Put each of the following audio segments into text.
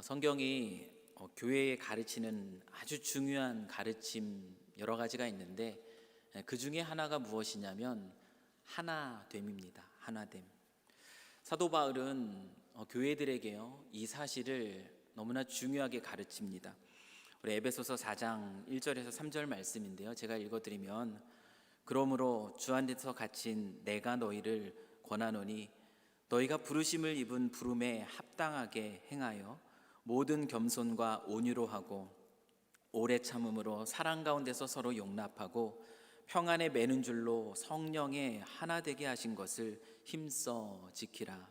성경이 교회에 가르치는 아주 중요한 가르침 여러 가지가 있는데 그 중에 하나가 무엇이냐면 하나됨입니다. 하나됨. 사도 바울은 교회들에게요 이 사실을 너무나 중요하게 가르칩니다. 우리 에베소서 4장 1절에서 3절 말씀인데요, 제가 읽어드리면 그러므로 주 안에서 갇힌 내가 너희를 권하노니 너희가 부르심을 입은 부름에 합당하게 행하여 모든 겸손과 온유로 하고 오래 참음으로 사랑 가운데서 서로 용납하고 평안에 매는 줄로 성령에 하나 되게 하신 것을 힘써 지키라.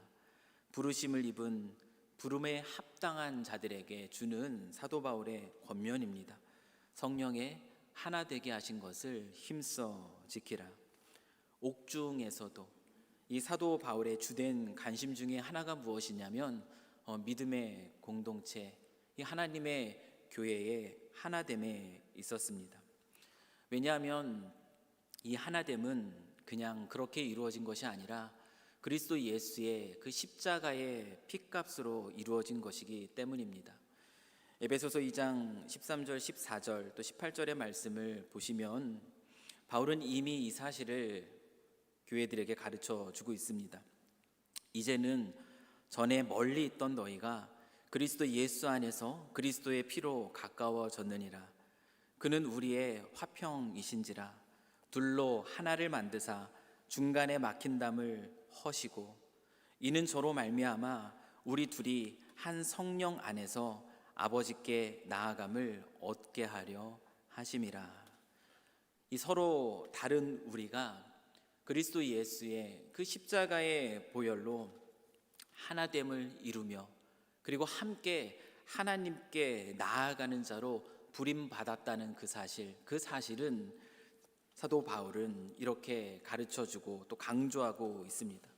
부르심을 입은 부름에 합당한 자들에게 주는 사도 바울의 권면입니다. 성령에 하나 되게 하신 것을 힘써 지키라. 옥중에서도 이 사도 바울의 주된 관심 중에 하나가 무엇이냐면 믿음의 공동체, 이 하나님의 교회의 하나됨에 있었습니다. 왜냐하면 이 하나됨은 그냥 그렇게 이루어진 것이 아니라 그리스도 예수의 그 십자가의 핏값으로 이루어진 것이기 때문입니다. 에베소서 2장 13절 14절 또 18절의 말씀을 보시면 바울은 이미 이 사실을 교회들에게 가르쳐 주고 있습니다. 이제는 전에 멀리 있던 너희가 그리스도 예수 안에서 그리스도의 피로 가까워졌느니라. 그는 우리의 화평이신지라. 둘로 하나를 만드사 중간에 막힌 담을 허시고 이는 저로 말미암아 우리 둘이 한 성령 안에서 아버지께 나아감을 얻게 하려 하심이라. 이 서로 다른 우리가 그리스도 예수의 그 십자가의 보혈로 하나됨을 이루며 그리고 함께 하나님께 나아가는 자로 부림받았다는 그 사실은 사도 바울은 이렇게 가르쳐주고 또 강조하고 있습니다.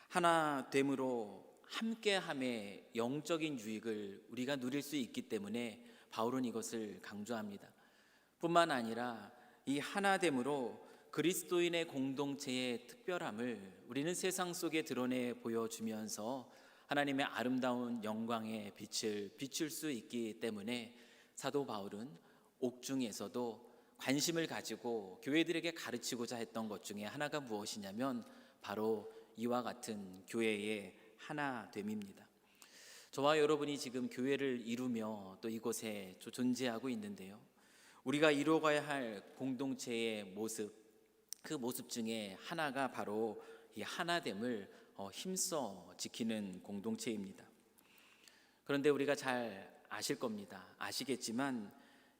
하나됨으로 함께함의 영적인 유익을 우리가 누릴 수 있기 때문에 바울은 이것을 강조합니다. 뿐만 아니라 이 하나됨으로 그리스도인의 공동체의 특별함을 우리는 세상 속에 드러내 보여주면서 하나님의 아름다운 영광의 빛을 비출 수 있기 때문에 사도 바울은 옥중에서도 관심을 가지고 교회들에게 가르치고자 했던 것 중에 하나가 무엇이냐면 바로 이와 같은 교회의 하나됨입니다. 저와 여러분이 지금 교회를 이루며 또 이곳에 존재하고 있는데요, 우리가 이루어가야 할 공동체의 모습, 그 모습 중에 하나가 바로 이 하나됨을 힘써 지키는 공동체입니다. 그런데 우리가 잘 아실 겁니다. 아시겠지만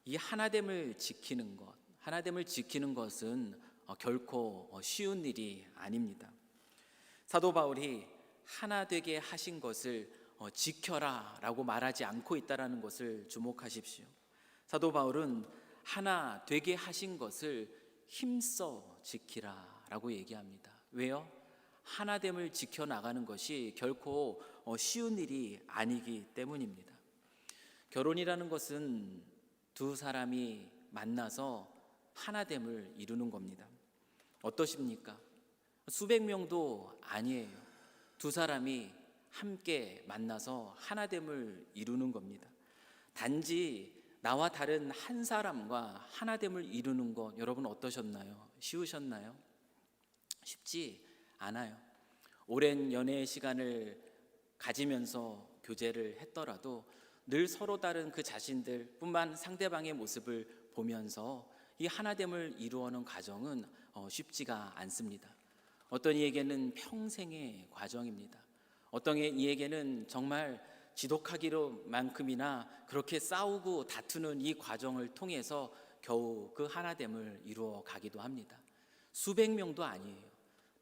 이 하나됨을 지키는 것은 결코 쉬운 일이 아닙니다. 사도 바울이 하나 되게 하신 것을 지켜라 라고 말하지 않고 있다는 것을 주목하십시오. 사도 바울은 하나 되게 하신 것을 힘써 지키라 라고 얘기합니다. 왜요? 하나됨을 지켜나가는 것이 결코 쉬운 일이 아니기 때문입니다. 결혼이라는 것은 두 사람이 만나서 하나됨을 이루는 겁니다. 어떠십니까? 수백 명도 아니에요. 두 사람이 함께 만나서 하나됨을 이루는 겁니다. 단지 나와 다른 한 사람과 하나됨을 이루는 것, 여러분 어떠셨나요? 쉬우셨나요? 쉽지 않아요. 오랜 연애의 시간을 가지면서 교제를 했더라도 늘 서로 다른 그 자신들 뿐만 상대방의 모습을 보면서 이 하나됨을 이루어가는 과정은 쉽지가 않습니다. 어떤 이에게는 평생의 과정입니다. 어떤 이에게는 정말 지독하기로만큼이나 그렇게 싸우고 다투는 이 과정을 통해서 겨우 그 하나됨을 이루어 가기도 합니다. 수백 명도 아니에요.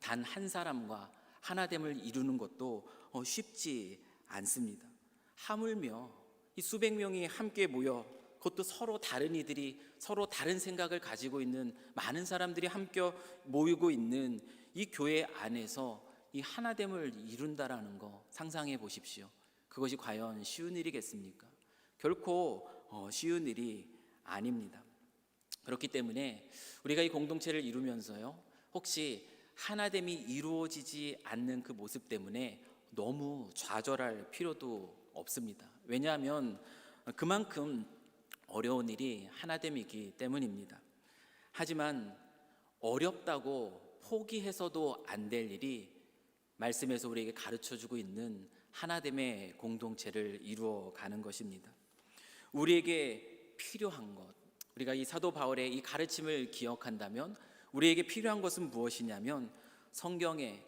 단 한 사람과 하나됨을 이루는 것도 쉽지 않습니다. 하물며 이 수백 명이 함께 모여, 그것도 서로 다른 이들이 서로 다른 생각을 가지고 있는 많은 사람들이 함께 모이고 있는 이 교회 안에서 이 하나됨을 이룬다라는 거 상상해 보십시오. 그것이 과연 쉬운 일이겠습니까? 결코 쉬운 일이 아닙니다. 그렇기 때문에 우리가 이 공동체를 이루면서요, 혹시 하나됨이 이루어지지 않는 그 모습 때문에 너무 좌절할 필요도 없습니다. 왜냐하면 그만큼 어려운 일이 하나됨이기 때문입니다. 하지만 어렵다고 포기해서도 안 될 일이 말씀에서 우리에게 가르쳐주고 있는 하나됨의 공동체를 이루어 가는 것입니다. 우리에게 필요한 것, 우리가 이 사도 바울의 이 가르침을 기억한다면 우리에게 필요한 것은 무엇이냐면 성경에서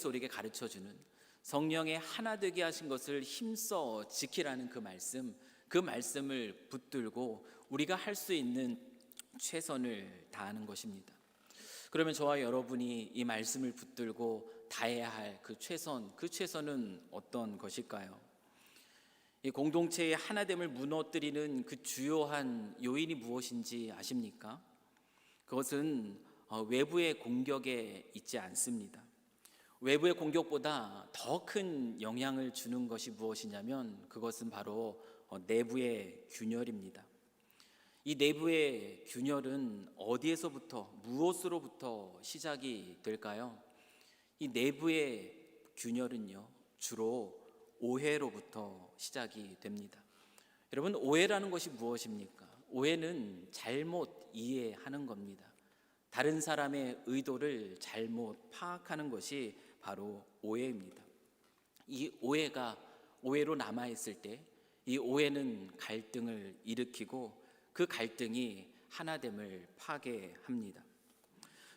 우리에게 가르쳐주는 성령의 하나 되게 하신 것을 힘써 지키라는 그 말씀을 붙들고 우리가 할 수 있는 최선을 다하는 것입니다. 그러면 저와 여러분이 이 말씀을 붙들고 다해야 할 그 최선은 어떤 것일까요? 이 공동체의 하나됨을 무너뜨리는 그 주요한 요인이 무엇인지 아십니까? 그것은 외부의 공격에 있지 않습니다. 외부의 공격보다 더 큰 영향을 주는 것이 무엇이냐면 그것은 바로 내부의 균열입니다. 이 내부의 균열은 어디에서부터, 무엇으로부터 시작이 될까요? 이 내부의 균열은요, 주로 오해로부터 시작이 됩니다. 여러분, 오해라는 것이 무엇입니까? 오해는 잘못 이해하는 겁니다. 다른 사람의 의도를 잘못 파악하는 것이 바로 오해입니다. 이 오해가 오해로 남아있을 때 이 오해는 갈등을 일으키고 그 갈등이 하나됨을 파괴합니다.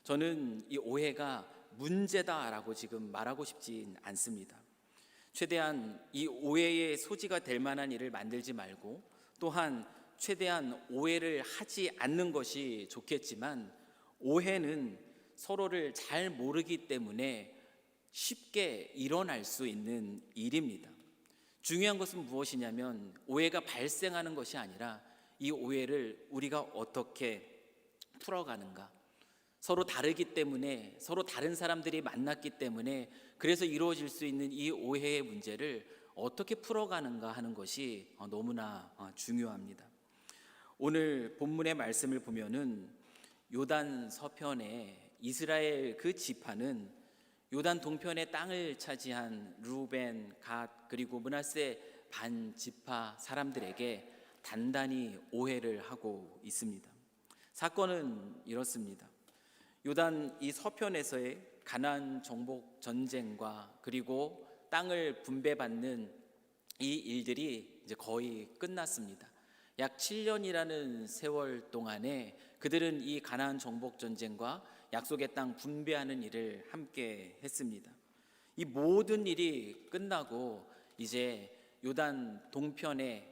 저는 이 오해가 문제다라고 지금 말하고 싶진 않습니다. 최대한 이 오해의 소지가 될 만한 일을 만들지 말고 또한 최대한 오해를 하지 않는 것이 좋겠지만 오해는 서로를 잘 모르기 때문에 쉽게 일어날 수 있는 일입니다. 중요한 것은 무엇이냐면 오해가 발생하는 것이 아니라 이 오해를 우리가 어떻게 풀어가는가. 서로 다르기 때문에, 서로 다른 사람들이 만났기 때문에 그래서 이루어질 수 있는 이 오해의 문제를 어떻게 풀어가는가 하는 것이 너무나 중요합니다. 오늘 본문의 말씀을 보면은 요단 서편에 이스라엘 그 지파는 요단 동편의 땅을 차지한 루벤, 갓 그리고 므낫세 반 지파 사람들에게 단단히 오해를 하고 있습니다. 사건은 이렇습니다. 요단 이 서편에서의 가나안 정복 전쟁과 그리고 땅을 분배받는 이 일들이 이제 거의 끝났습니다. 약 7년이라는 세월 동안에 그들은 이 가나안 정복 전쟁과 약속의 땅 분배하는 일을 함께 했습니다. 이 모든 일이 끝나고 이제 요단 동편에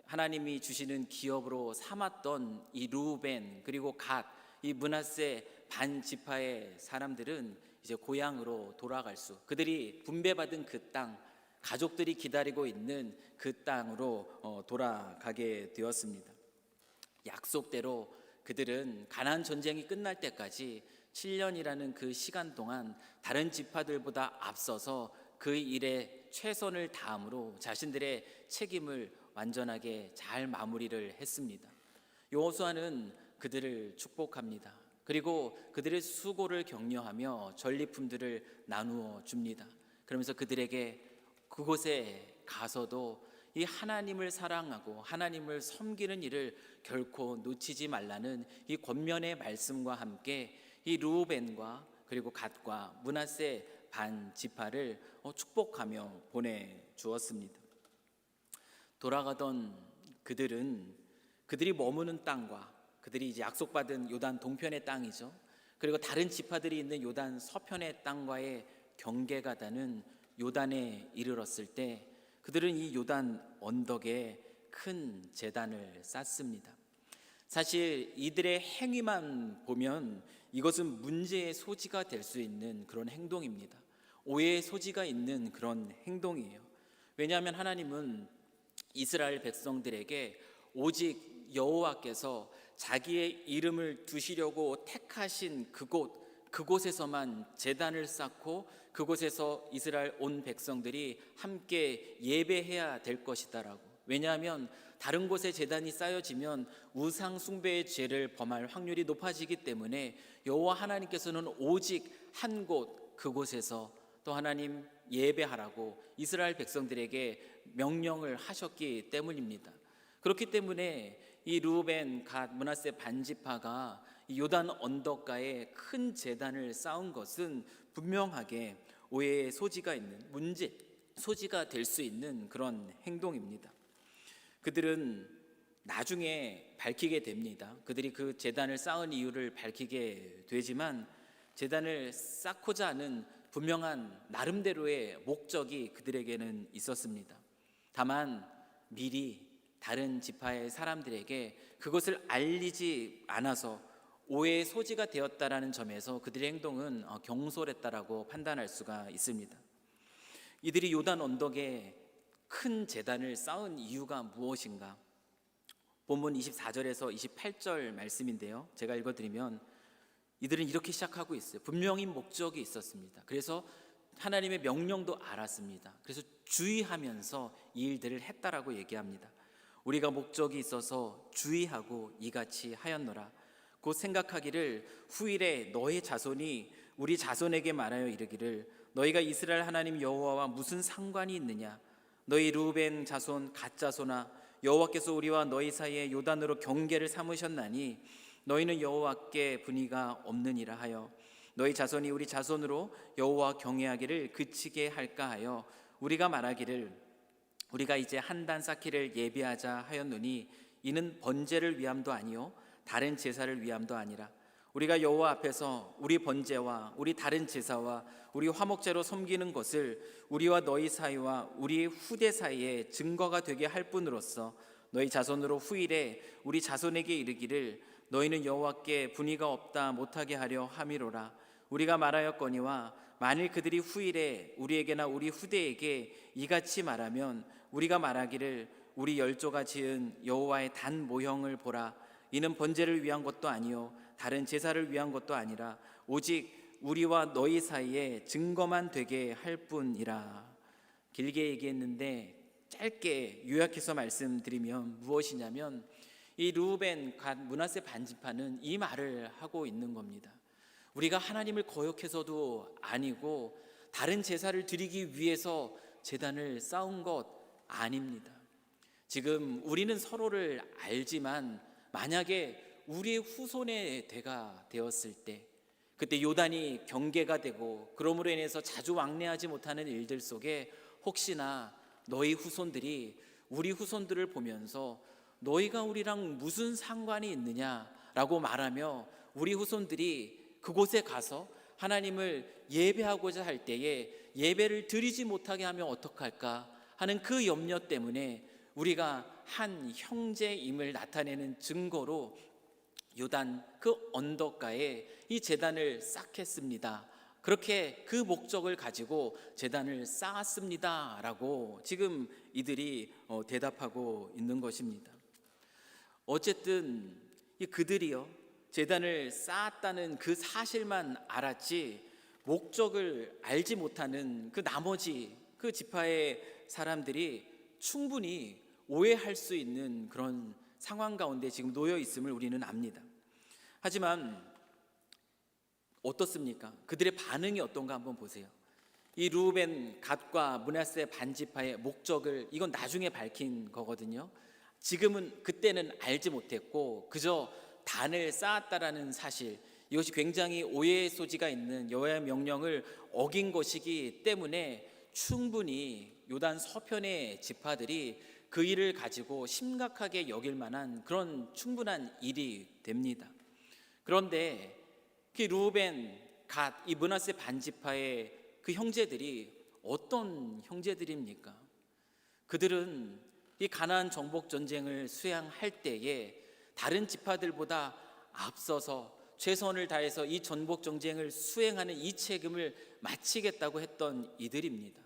하나님이 주시는 기업으로 삼았던 이 루벤 그리고 갓, 이 므낫세 반 지파의 사람들은 이제 고향으로 돌아갈 그들이 분배받은 그 땅, 가족들이 기다리고 있는 그 땅으로 돌아가게 되었습니다. 약속대로 그들은 가나안 전쟁이 끝날 때까지 7년이라는 그 시간 동안 다른 지파들보다 앞서서 그 일에 최선을 다함으로 자신들의 책임을 완전하게 잘 마무리를 했습니다. 여호수아는 그들을 축복합니다. 그리고 그들의 수고를 격려하며 전리품들을 나누어 줍니다. 그러면서 그들에게 그곳에 가서도 이 하나님을 사랑하고 하나님을 섬기는 일을 결코 놓치지 말라는 이 권면의 말씀과 함께 이 르우벤과 그리고 갓과 므낫세 반 지파를 축복하며 보내주었습니다. 돌아가던 그들이 머무는 땅과 그들이 이제 약속받은 요단 동편의 땅이죠. 그리고 다른 지파들이 있는 요단 서편의 땅과의 경계가 닿는 요단에 이르렀을 때 그들은 이 요단 언덕에 큰 제단을 쌓습니다. 사실 이들의 행위만 보면 이것은 문제의 소지가 될 수 있는 그런 행동입니다. 오해의 소지가 있는 그런 행동이에요. 왜냐하면 하나님은 이스라엘 백성들에게 오직 여호와께서 자기의 이름을 두시려고 택하신 그곳에서만 제단을 쌓고 그곳에서 이스라엘 온 백성들이 함께 예배해야 될 것이다라고. 왜냐하면 다른 곳에 제단이 쌓여지면 우상 숭배의 죄를 범할 확률이 높아지기 때문에 여호와 하나님께서는 오직 한 곳 그곳에서 또 하나님 예배하라고 이스라엘 백성들에게 명령을 하셨기 때문입니다. 그렇기 때문에 이 르우벤, 갓, 므낫세 반지파가 이 요단 언덕가에 큰 제단을 쌓은 것은 분명하게 오해의 소지가 있는 소지가 될 수 있는 그런 행동입니다. 그들은 나중에 밝히게 됩니다. 그들이 그 제단을 쌓은 이유를 밝히게 되지만 제단을 쌓고자 하는 분명한 나름대로의 목적이 그들에게는 있었습니다. 다만 미리 다른 지파의 사람들에게 그것을 알리지 않아서 오해의 소지가 되었다라는 점에서 그들의 행동은 경솔했다라고 판단할 수가 있습니다. 이들이 요단 언덕에 큰 제단을 쌓은 이유가 무엇인가? 본문 24절에서 28절 말씀인데요, 제가 읽어드리면 이들은 이렇게 시작하고 있어요. 분명히 목적이 있었습니다. 그래서 하나님의 명령도 알았습니다. 그래서 주의하면서 이 일들을 했다라고 얘기합니다. 우리가 목적이 있어서 주의하고 이같이 하였노라. 곧 생각하기를 후일에 너의 자손이 우리 자손에게 말하여 이르기를 너희가 이스라엘 하나님 여호와와 무슨 상관이 있느냐? 너희 르우벤 자손 갓 자손아, 여호와께서 우리와 너희 사이에 요단으로 경계를 삼으셨나니 너희는 여호와께 분의가 없느니라 하여 너희 자손이 우리 자손으로 여호와 경외하기를 그치게 할까 하여 우리가 말하기를 우리가 이제 한 단 쌓기를 예비하자 하였노니 이는 번제를 위함도 아니요 다른 제사를 위함도 아니라 우리가 여호와 앞에서 우리 번제와 우리 다른 제사와 우리 화목제로 섬기는 것을 우리와 너희 사이와 우리 후대 사이에 증거가 되게 할 뿐으로써 너희 자손으로 후일에 우리 자손에게 이르기를 너희는 여호와께 분의가 없다 못하게 하려 함이로라. 우리가 말하였거니와 만일 그들이 후일에 우리에게나 우리 후대에게 이같이 말하면 우리가 말하기를 우리 열조가 지은 여호와의 단 모형을 보라. 이는 번제를 위한 것도 아니요 다른 제사를 위한 것도 아니라 오직 우리와 너희 사이에 증거만 되게 할 뿐이라. 길게 얘기했는데 짧게 요약해서 말씀드리면 무엇이냐면 이 르우벤, 갓, 므낫세 반지파는 이 말을 하고 있는 겁니다. 우리가 하나님을 거역해서도 아니고 다른 제사를 드리기 위해서 제단을 쌓은 것 아닙니다. 지금 우리는 서로를 알지만 만약에 우리의 후손의 대가 되었을 때 그때 요단이 경계가 되고 그러므로 인해서 자주 왕래하지 못하는 일들 속에 혹시나 너희 후손들이 우리 후손들을 보면서 너희가 우리랑 무슨 상관이 있느냐라고 말하며 우리 후손들이 그곳에 가서 하나님을 예배하고자 할 때에 예배를 드리지 못하게 하면 어떡할까 하는 그 염려 때문에 우리가 한 형제임을 나타내는 증거로 요단 그 언덕가에 이 제단을 쌓겠습니다. 그렇게 그 목적을 가지고 제단을 쌓았습니다 라고 지금 이들이 대답하고 있는 것입니다. 어쨌든 그들이요 제단을 쌓았다는 그 사실만 알았지 목적을 알지 못하는 그 나머지 그 지파의 사람들이 충분히 오해할 수 있는 그런 상황 가운데 지금 놓여 있음을 우리는 압니다. 하지만 어떻습니까? 그들의 반응이 어떤가 한번 보세요. 이 르우벤, 갓과 므낫세 반지파의 목적을 이건 나중에 밝힌 거거든요. 지금은 그때는 알지 못했고 그저 단을 쌓았다라는 사실, 이것이 굉장히 오해의 소지가 있는 여호와의 명령을 어긴 것이기 때문에 충분히 요단 서편의 지파들이 그 일을 가지고 심각하게 여길 만한 그런 충분한 일이 됩니다. 그런데 그 르우벤, 갓, 이 므낫세 반지파의 그 형제들이 어떤 형제들입니까? 그들은 이 가나안 정복 전쟁을 수행할 때에 다른 지파들보다 앞서서 최선을 다해서 이 전복 전쟁을 수행하는 이 책임을 마치겠다고 했던 이들입니다.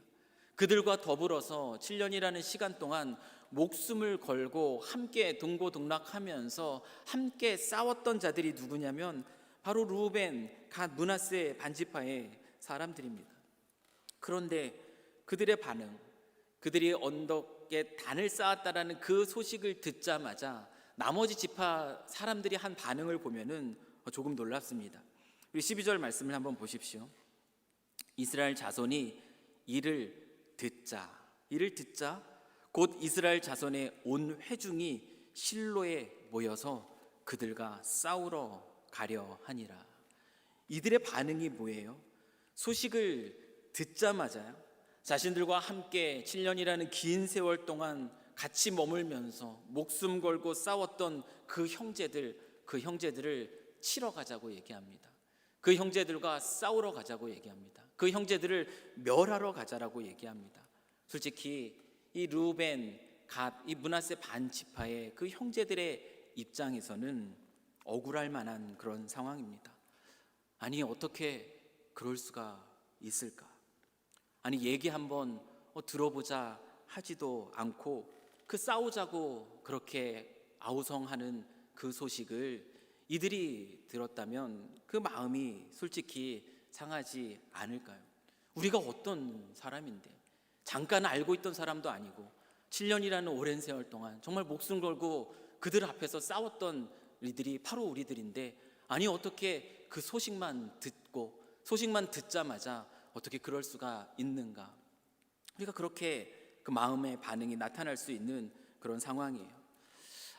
그들과 더불어서 7년이라는 시간 동안 목숨을 걸고 함께 동고동락하면서 함께 싸웠던 자들이 누구냐면 바로 르우벤, 갓, 므낫세 반지파의 사람들입니다. 그런데 그들의 반응, 그들이 언덕에 단을 쌓았다라는 그 소식을 듣자마자 나머지 지파 사람들이 한 반응을 보면은 조금 놀랍습니다. 우리 12절 말씀을 한번 보십시오. 이스라엘 자손이 이를 듣자 곧 이스라엘 자손의 온 회중이 실로에 모여서 그들과 싸우러 가려 하니라. 이들의 반응이 뭐예요? 소식을 듣자마자요, 자신들과 함께 7년이라는 긴 세월 동안 같이 머물면서 목숨 걸고 싸웠던 그 형제들을 치러 가자고 얘기합니다. 그 형제들과 싸우러 가자고 얘기합니다. 그 형제들을 멸하러 가자라고 얘기합니다. 솔직히 이 르우벤, 갓, 이 므낫세 반 지파의 그 형제들의 입장에서는 억울할 만한 그런 상황입니다. 아니, 어떻게 그럴 수가 있을까? 아니, 얘기 한번 들어보자 하지도 않고 그 싸우자고 그렇게 아우성하는 그 소식을 이들이 들었다면 그 마음이 솔직히 상하지 않을까요? 우리가 어떤 사람인데, 잠깐 알고 있던 사람도 아니고 7년이라는 오랜 세월 동안 정말 목숨 걸고 그들 앞에서 싸웠던 이들이 바로 우리들인데, 아니 어떻게 그 소식만 듣자마자 어떻게 그럴 수가 있는가? 우리가 그렇게 그 마음의 반응이 나타날 수 있는 그런 상황이에요.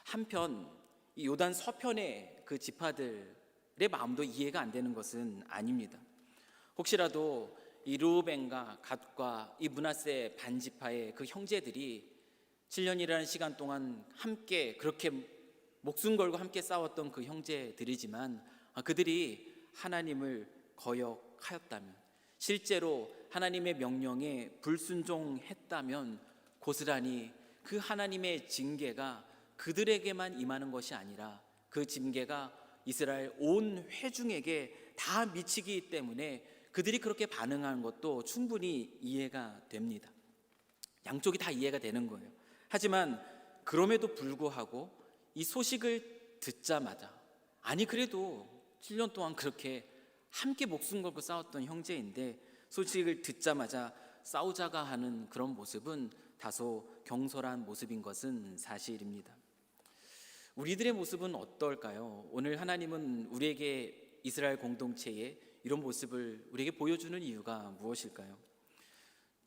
한편 이 요단 서편의 그 지파들의 마음도 이해가 안 되는 것은 아닙니다. 혹시라도 이 르우벤과 갓과 이 므낫세 반지파의 그 형제들이 7년이라는 시간 동안 함께 그렇게 목숨 걸고 함께 싸웠던 그 형제들이지만 그들이 하나님을 거역하였다면, 실제로 하나님의 명령에 불순종했다면 고스란히 그 하나님의 징계가 그들에게만 임하는 것이 아니라 그 징계가 이스라엘 온 회중에게 다 미치기 때문에 그들이 그렇게 반응한 것도 충분히 이해가 됩니다. 양쪽이 다 이해가 되는 거예요. 하지만 그럼에도 불구하고 이 소식을 듣자마자, 아니 그래도 7년 동안 그렇게 함께 목숨 걸고 싸웠던 형제인데 소식을 듣자마자 싸우자가 하는 그런 모습은 다소 경솔한 모습인 것은 사실입니다. 우리들의 모습은 어떨까요? 오늘 하나님은 우리에게 이스라엘 공동체에 이런 모습을 우리에게 보여주는 이유가 무엇일까요?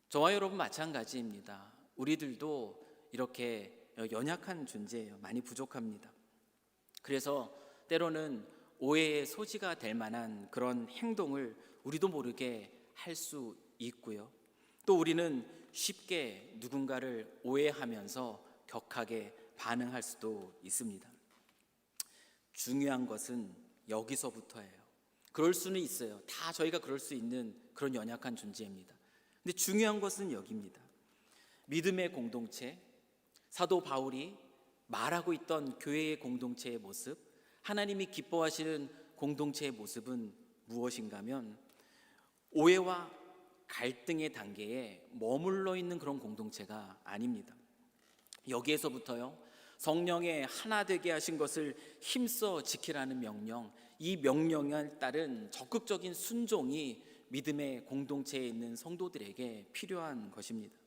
저와 여러분 마찬가지입니다. 우리들도 이렇게 연약한 존재예요. 많이 부족합니다. 그래서 때로는 오해의 소지가 될 만한 그런 행동을 우리도 모르게 할 수 있고요. 또 우리는 쉽게 누군가를 오해하면서 격하게 반응할 수도 있습니다. 중요한 것은 여기서부터예요. 그럴 수는 있어요. 다 저희가 그럴 수 있는 그런 연약한 존재입니다. 근데 중요한 것은 여기입니다. 믿음의 공동체, 사도 바울이 말하고 있던 교회의 공동체의 모습, 하나님이 기뻐하시는 공동체의 모습은 무엇인가 하면 오해와 갈등의 단계에 머물러 있는 그런 공동체가 아닙니다. 여기에서부터요, 성령의 하나 되게 하신 것을 힘써 지키라는 명령, 이 명령에 따른 적극적인 순종이 믿음의 공동체에 있는 성도들에게 필요한 것입니다.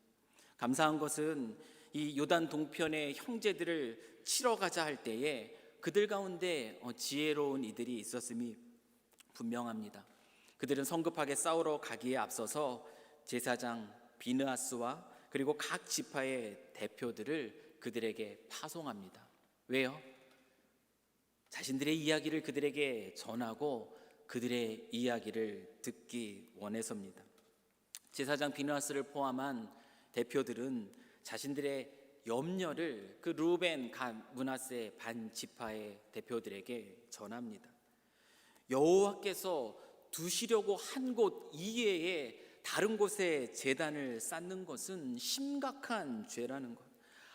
감사한 것은 이 요단 동편의 형제들을 치러 가자 할 때에 그들 가운데 지혜로운 이들이 있었음이 분명합니다. 그들은 성급하게 싸우러 가기에 앞서서 제사장 비느하스와 그리고 각 지파의 대표들을 그들에게 파송합니다. 왜요? 자신들의 이야기를 그들에게 전하고 그들의 이야기를 듣기 원해서입니다. 제사장 비느하스를 포함한 대표들은 자신들의 염려를 그 르우벤, 갓, 므낫세 반 지파의 대표들에게 전합니다. 여호와께서 두시려고 한 곳 이외에 다른 곳에 제단을 쌓는 것은 심각한 죄라는 것,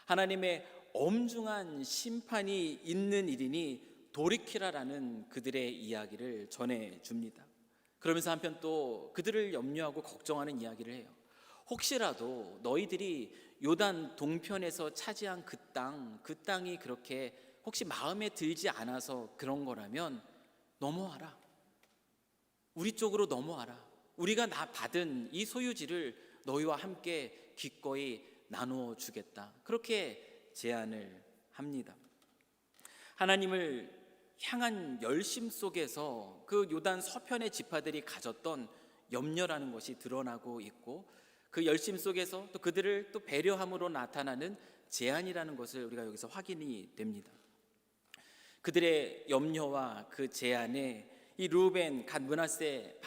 하나님의 엄중한 심판이 있는 일이니 돌이키라라는 그들의 이야기를 전해줍니다. 그러면서 한편 또 그들을 염려하고 걱정하는 이야기를 해요. 혹시라도 너희들이 요단 동편에서 차지한 그 땅이 그렇게 혹시 마음에 들지 않아서 그런 거라면 넘어와라. 우리 쪽으로 넘어와라. 우리가 받은 이 소유지를 너희와 함께 기꺼이 나누어 주겠다. 그렇게 제안을 합니다. 하나님을 향한 열심 속에서 그 요단 서편의 지파들이 가졌던 염려라는 것이 드러나고 있고, 그 열심 속에서 또 그들을 또 배려함으로 나타나는 제안이라는 것을 우리가 여기서 확인이 됩니다. 그들의 염려와 그 제안에 이 르우벤, 갓, 므낫세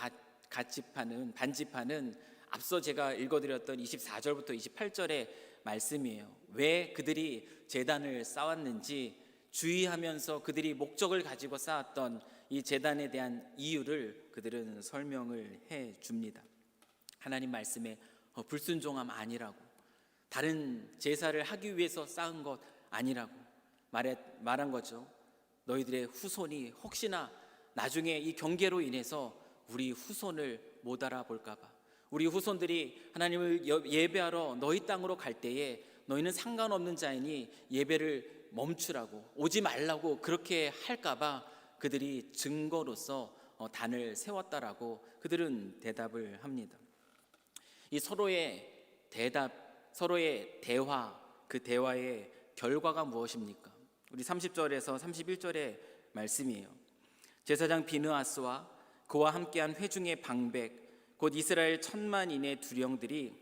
반지파는 앞서 제가 읽어드렸던 24절부터 28절의 말씀이에요. 왜 그들이 제단을 쌓았는지 주의하면서 그들이 목적을 가지고 쌓았던 이 제단에 대한 이유를 그들은 설명을 해 줍니다. 하나님 말씀에 불순종함 아니라고, 다른 제사를 하기 위해서 쌓은 것 아니라고 말한 거죠. 너희들의 후손이 혹시나 나중에 이 경계로 인해서 우리 후손을 못 알아볼까 봐, 우리 후손들이 하나님을 예배하러 너희 땅으로 갈 때에 너희는 상관없는 자이니 예배를 멈추라고, 오지 말라고 그렇게 할까 봐 그들이 증거로서 단을 세웠다라고 그들은 대답을 합니다. 이 서로의 대화, 그 대화의 결과가 무엇입니까? 우리 30절에서 31절의 말씀이에요. 제사장 비느하스와 그와 함께한 회중의 방백 곧 이스라엘 10,000만인의 두령들이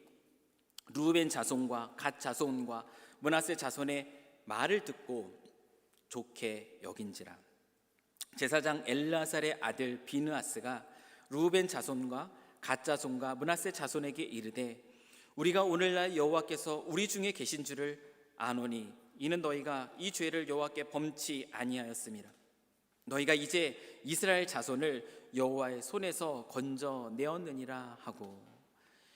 르우벤 자손과 갓 자손과 므낫세 자손의 말을 듣고 좋게 여긴지라. 제사장 엘라살의 아들 비느하스가 르우벤 자손과 갓 자손과 므낫세 자손에게 이르되 우리가 오늘날 여호와께서 우리 중에 계신 줄을 아노니 이는 너희가 이 죄를 여호와께 범치 아니하였음이라. 너희가 이제 이스라엘 자손을 여호와의 손에서 건져내었느니라 하고,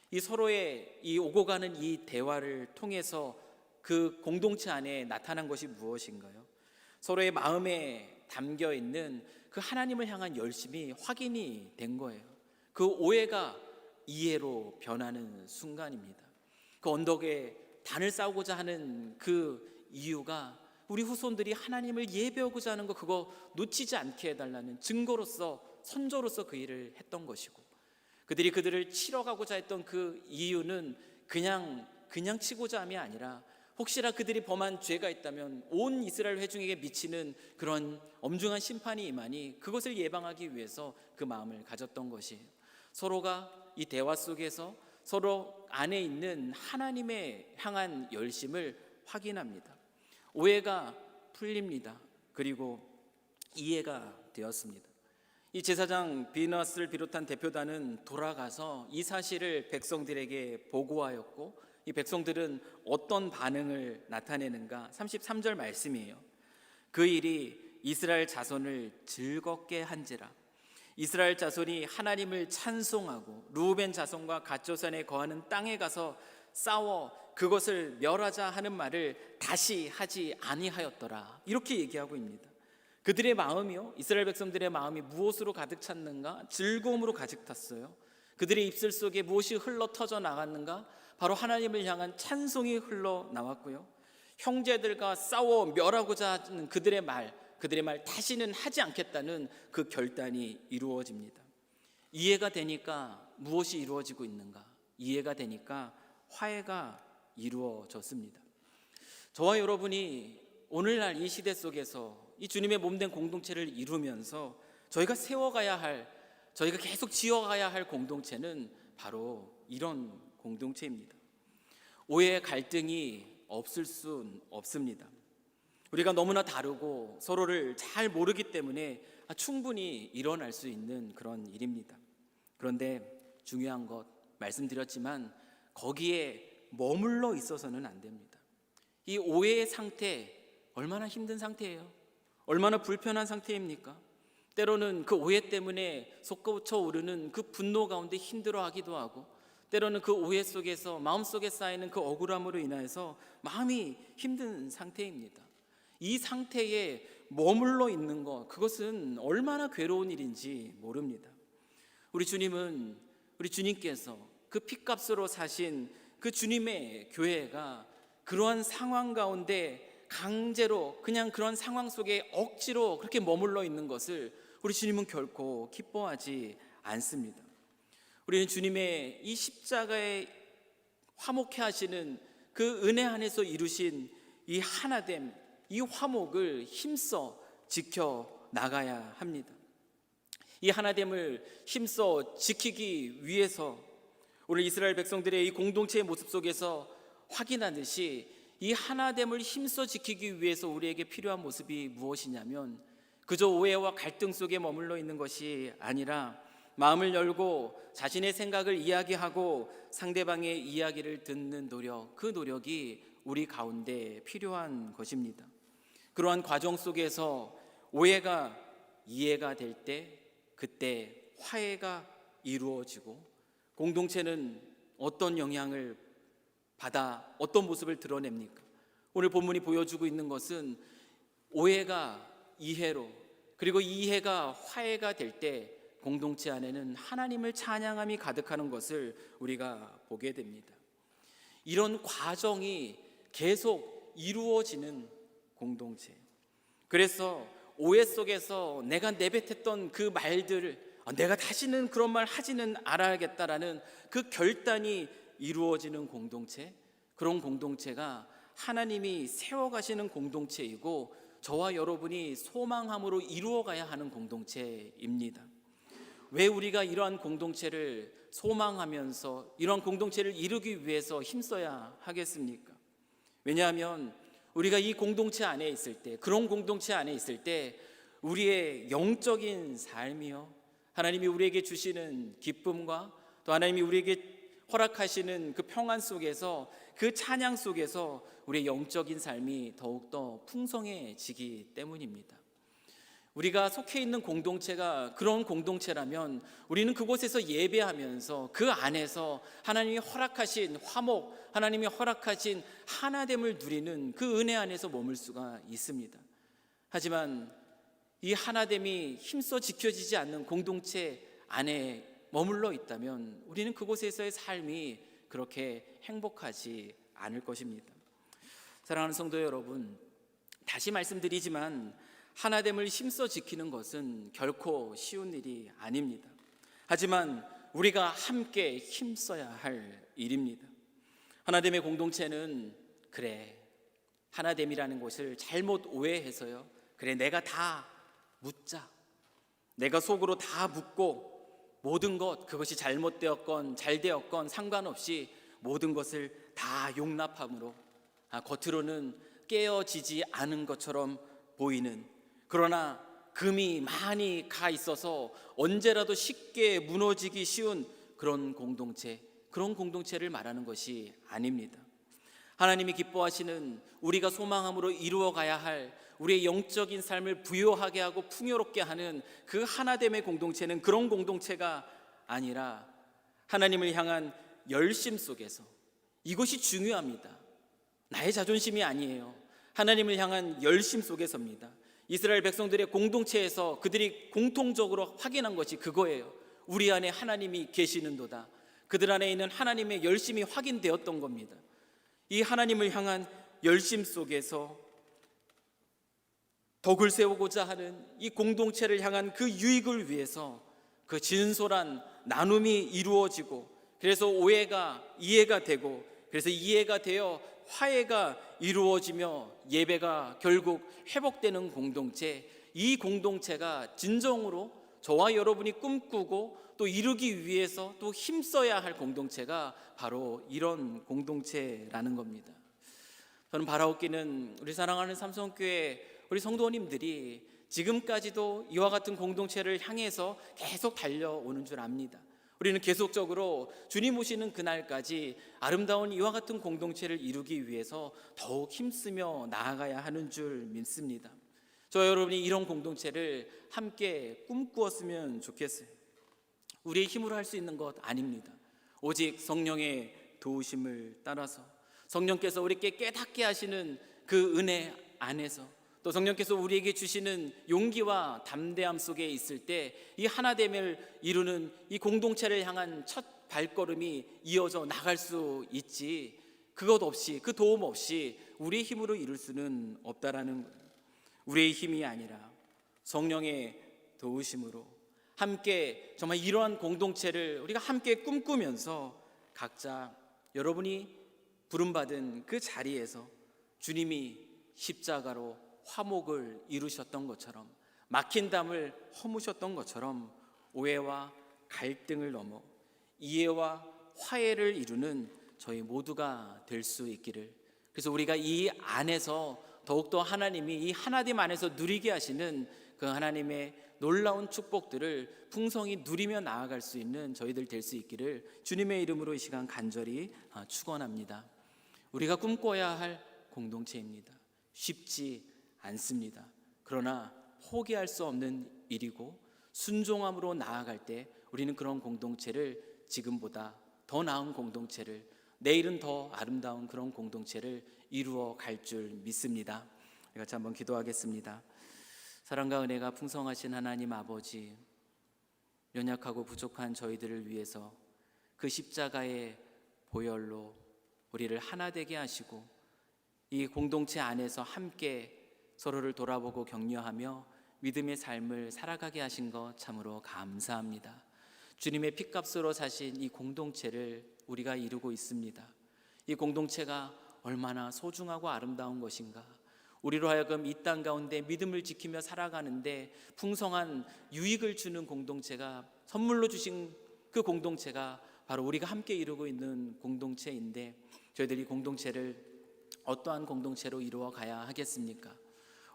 이 서로의 이 오고 가는 이 대화를 통해서 그 공동체 안에 나타난 것이 무엇인가요? 서로의 마음에 담겨 있는 그 하나님을 향한 열심이 확인이 된 거예요. 그 오해가 이해로 변하는 순간입니다. 그 언덕에 단을 쌓고자 하는 그 이유가 우리 후손들이 하나님을 예배하고자 하는 거, 그거 놓치지 않게 해달라는 증거로서, 선조로서 그 일을 했던 것이고, 그들이 그들을 치러 가고자 했던 그 이유는 그냥 치고자 함이 아니라 혹시나 그들이 범한 죄가 있다면 온 이스라엘 회중에게 미치는 그런 엄중한 심판이 임하니 그것을 예방하기 위해서 그 마음을 가졌던 것이에요. 서로가 이 대화 속에서 서로 안에 있는 하나님의 향한 열심을 확인합니다. 오해가 풀립니다. 그리고 이해가 되었습니다. 이 제사장 비느하스를 비롯한 대표단은 돌아가서 이 사실을 백성들에게 보고하였고, 이 백성들은 어떤 반응을 나타내는가? 33절 말씀이에요. 그 일이 이스라엘 자손을 즐겁게 한지라. 이스라엘 자손이 하나님을 찬송하고 르우벤 자손과 갓 자손에 거하는 땅에 가서 싸워 그것을 멸하자 하는 말을 다시 하지 아니하였더라. 이렇게 얘기하고 있습니다. 그들의 마음이요, 이스라엘 백성들의 마음이 무엇으로 가득 찼는가? 즐거움으로 가득 찼어요. 그들의 입술 속에 무엇이 흘러 터져 나갔는가? 바로 하나님을 향한 찬송이 흘러 나왔고요, 형제들과 싸워 멸하고자 하는 그들의 말 다시는 하지 않겠다는 그 결단이 이루어집니다. 이해가 되니까 무엇이 이루어지고 있는가? 이해가 되니까 화해가 이루어졌습니다. 저와 여러분이 오늘날 이 시대 속에서 이 주님의 몸된 공동체를 이루면서 저희가 세워가야 할, 저희가 계속 지어가야 할 공동체는 바로 이런 공동체입니다. 오해, 갈등이 없을 순 없습니다. 우리가 너무나 다르고 서로를 잘 모르기 때문에 충분히 일어날 수 있는 그런 일입니다. 그런데 중요한 것 말씀드렸지만 거기에 머물러 있어서는 안 됩니다. 이 오해의 상태, 얼마나 힘든 상태예요? 얼마나 불편한 상태입니까? 때로는 그 오해 때문에 솟구쳐 오르는 그 분노 가운데 힘들어하기도 하고, 때로는 그 오해 속에서 마음속에 쌓이는 그 억울함으로 인해서 마음이 힘든 상태입니다. 이 상태에 머물러 있는 것, 그것은 얼마나 괴로운 일인지 모릅니다. 우리 주님께서 그 핏값으로 사신 그 주님의 교회가 그러한 상황 가운데 강제로, 그냥 그런 상황 속에 억지로 그렇게 머물러 있는 것을 우리 주님은 결코 기뻐하지 않습니다. 우리는 주님의 이 십자가에 화목해 하시는 그 은혜 안에서 이루신 이 하나됨, 이 화목을 힘써 지켜 나가야 합니다. 이 하나됨을 힘써 지키기 위해서 오늘 이스라엘 백성들의 이 공동체의 모습 속에서 확인하듯이 이 하나됨을 힘써 지키기 위해서 우리에게 필요한 모습이 무엇이냐면 그저 오해와 갈등 속에 머물러 있는 것이 아니라 마음을 열고 자신의 생각을 이야기하고 상대방의 이야기를 듣는 노력, 그 노력이 우리 가운데 필요한 것입니다. 그러한 과정 속에서 오해가 이해가 될 때 그때 화해가 이루어지고 공동체는 어떤 영향을 받아 어떤 모습을 드러냅니까? 오늘 본문이 보여주고 있는 것은 오해가 이해로 그리고 이해가 화해가 될 때 공동체 안에는 하나님을 찬양함이 가득하는 것을 우리가 보게 됩니다. 이런 과정이 계속 이루어지는 공동체. 그래서 오해 속에서 내가 내뱉었던 그 말들을 내가 다시는 그런 말 하지는 않아야겠다라는 그 결단이 이루어지는 공동체, 그런 공동체가 하나님이 세워가시는 공동체이고 저와 여러분이 소망함으로 이루어가야 하는 공동체입니다. 왜 우리가 이러한 공동체를 소망하면서 이러한 공동체를 이루기 위해서 힘써야 하겠습니까? 왜냐하면 우리가 이 공동체 안에 있을 때, 그런 공동체 안에 있을 때 우리의 영적인 삶이요, 하나님이 우리에게 주시는 기쁨과 또 하나님이 우리에게 허락하시는 그 평안 속에서, 그 찬양 속에서 우리의 영적인 삶이 더욱더 풍성해지기 때문입니다. 우리가 속해 있는 공동체가 그런 공동체라면 우리는 그곳에서 예배하면서 그 안에서 하나님이 허락하신 화목, 하나님이 허락하신 하나됨을 누리는 그 은혜 안에서 머물 수가 있습니다. 하지만 이 하나됨이 힘써 지켜지지 않는 공동체 안에 머물러 있다면 우리는 그곳에서의 삶이 그렇게 행복하지 않을 것입니다. 사랑하는 성도 여러분, 다시 말씀드리지만 하나됨을 힘써 지키는 것은 결코 쉬운 일이 아닙니다. 하지만 우리가 함께 힘써야 할 일입니다. 하나됨의 공동체는 그래, 하나됨이라는 것을 잘못 오해해서요, 그래 내가 다 묻자, 내가 속으로 다 묻고 모든 것, 그것이 잘못되었건 잘되었건 상관없이 모든 것을 다 용납함으로 겉으로는 깨어지지 않은 것처럼 보이는, 그러나 금이 많이 가 있어서 언제라도 쉽게 무너지기 쉬운 그런 공동체, 그런 공동체를 말하는 것이 아닙니다. 하나님이 기뻐하시는, 우리가 소망함으로 이루어가야 할 우리의 영적인 삶을 부요하게 하고 풍요롭게 하는 그 하나됨의 공동체는 그런 공동체가 아니라 하나님을 향한 열심 속에서, 이것이 중요합니다. 나의 자존심이 아니에요. 하나님을 향한 열심 속에서입니다. 이스라엘 백성들의 공동체에서 그들이 공통적으로 확인한 것이 그거예요. 우리 안에 하나님이 계시는도다. 그들 안에 있는 하나님의 열심이 확인되었던 겁니다. 이 하나님을 향한 열심 속에서 덕을 세우고자 하는 이 공동체를 향한 그 유익을 위해서 그 진솔한 나눔이 이루어지고, 그래서 오해가 이해가 되고, 그래서 이해가 되어 화해가 이루어지며 예배가 결국 회복되는 공동체, 이 공동체가 진정으로 저와 여러분이 꿈꾸고 또 이루기 위해서 또 힘써야 할 공동체가 바로 이런 공동체라는 겁니다. 저는 바라옵기는 우리 사랑하는 삼성교회 우리 성도님들이 지금까지도 이와 같은 공동체를 향해서 계속 달려오는 줄 압니다. 우리는 계속적으로 주님 오시는 그날까지 아름다운 이와 같은 공동체를 이루기 위해서 더욱 힘쓰며 나아가야 하는 줄 믿습니다. 저 여러분이 이런 공동체를 함께 꿈꾸었으면 좋겠어요. 우리의 힘으로 할 수 있는 것 아닙니다. 오직 성령의 도우심을 따라서, 성령께서 우리에게 깨닫게 하시는 그 은혜 안에서, 또 성령께서 우리에게 주시는 용기와 담대함 속에 있을 때 이 하나됨을 이루는 이 공동체를 향한 첫 발걸음이 이어져 나갈 수 있지, 그것 없이, 그 도움 없이 우리의 힘으로 이룰 수는 없다라는 거예요. 우리의 힘이 아니라 성령의 도우심으로 함께 정말 이러한 공동체를 우리가 함께 꿈꾸면서 각자 여러분이 부름받은 그 자리에서 주님이 십자가로 화목을 이루셨던 것처럼, 막힌 담을 허무셨던 것처럼 오해와 갈등을 넘어 이해와 화해를 이루는 저희 모두가 될 수 있기를, 그래서 우리가 이 안에서 더욱더 하나님이 이 하나님 안에서 누리게 하시는 그 하나님의 놀라운 축복들을 풍성히 누리며 나아갈 수 있는 저희들 될 수 있기를 주님의 이름으로 이 시간 간절히 축원합니다. 우리가 꿈꿔야 할 공동체입니다. 쉽지 않습니다. 그러나 포기할 수 없는 일이고 순종함으로 나아갈 때 우리는 그런 공동체를, 지금보다 더 나은 공동체를, 내일은 더 아름다운 그런 공동체를 이루어 갈 줄 믿습니다. 같이 한번 기도하겠습니다. 사랑과 은혜가 풍성하신 하나님 아버지, 연약하고 부족한 저희들을 위해서 그 십자가의 보혈로 우리를 하나 되게 하시고 이 공동체 안에서 함께 서로를 돌아보고 격려하며 믿음의 삶을 살아가게 하신 것 참으로 감사합니다. 주님의 핏값으로 사신 이 공동체를 우리가 이루고 있습니다. 이 공동체가 얼마나 소중하고 아름다운 것인가. 우리로 하여금 이 땅 가운데 믿음을 지키며 살아가는데 풍성한 유익을 주는 공동체가, 선물로 주신 그 공동체가 바로 우리가 함께 이루고 있는 공동체인데, 저희들이 공동체를 어떠한 공동체로 이루어 가야 하겠습니까?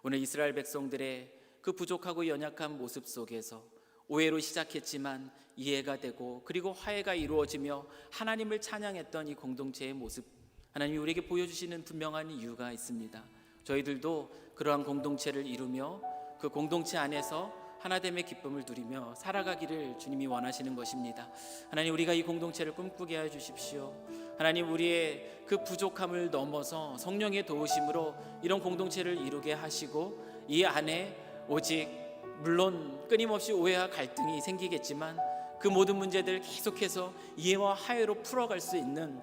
오늘 이스라엘 백성들의 그 부족하고 연약한 모습 속에서 오해로 시작했지만 이해가 되고 그리고 화해가 이루어지며 하나님을 찬양했던 이 공동체의 모습, 하나님이 우리에게 보여주시는 분명한 이유가 있습니다. 저희들도 그러한 공동체를 이루며 그 공동체 안에서 하나됨의 기쁨을 누리며 살아가기를 주님이 원하시는 것입니다. 하나님, 우리가 이 공동체를 꿈꾸게 해 주십시오. 하나님, 우리의 그 부족함을 넘어서 성령의 도우심으로 이런 공동체를 이루게 하시고, 이 안에 오직 물론 끊임없이 오해와 갈등이 생기겠지만 그 모든 문제들을 계속해서 이해와 화해로 풀어갈 수 있는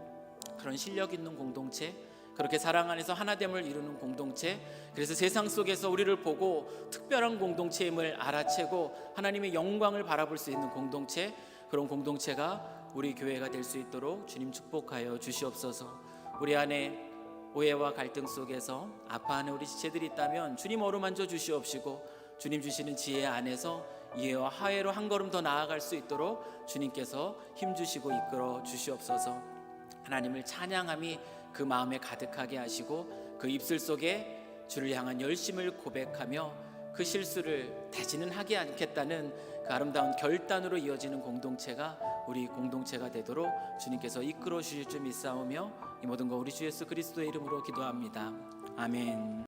그런 실력 있는 공동체, 그렇게 사랑 안에서 하나됨을 이루는 공동체, 그래서 세상 속에서 우리를 보고 특별한 공동체임을 알아채고 하나님의 영광을 바라볼 수 있는 공동체, 그런 공동체가 우리 교회가 될 수 있도록 주님 축복하여 주시옵소서. 우리 안에 오해와 갈등 속에서 아파하는 우리 지체들이 있다면 주님 어루만져 주시옵시고, 주님 주시는 지혜 안에서 이해와 화해로 한 걸음 더 나아갈 수 있도록 주님께서 힘주시고 이끌어 주시옵소서. 하나님을 찬양함이 그 마음에 가득하게 하시고 그 입술 속에 주를 향한 열심을 고백하며 그 실수를 다시는 하지 않겠다는 그 아름다운 결단으로 이어지는 공동체가 우리 공동체가 되도록 주님께서 이끌어 주실 줄 믿사오며 이 모든 거 우리 주 예수 그리스도의 이름으로 기도합니다. 아멘.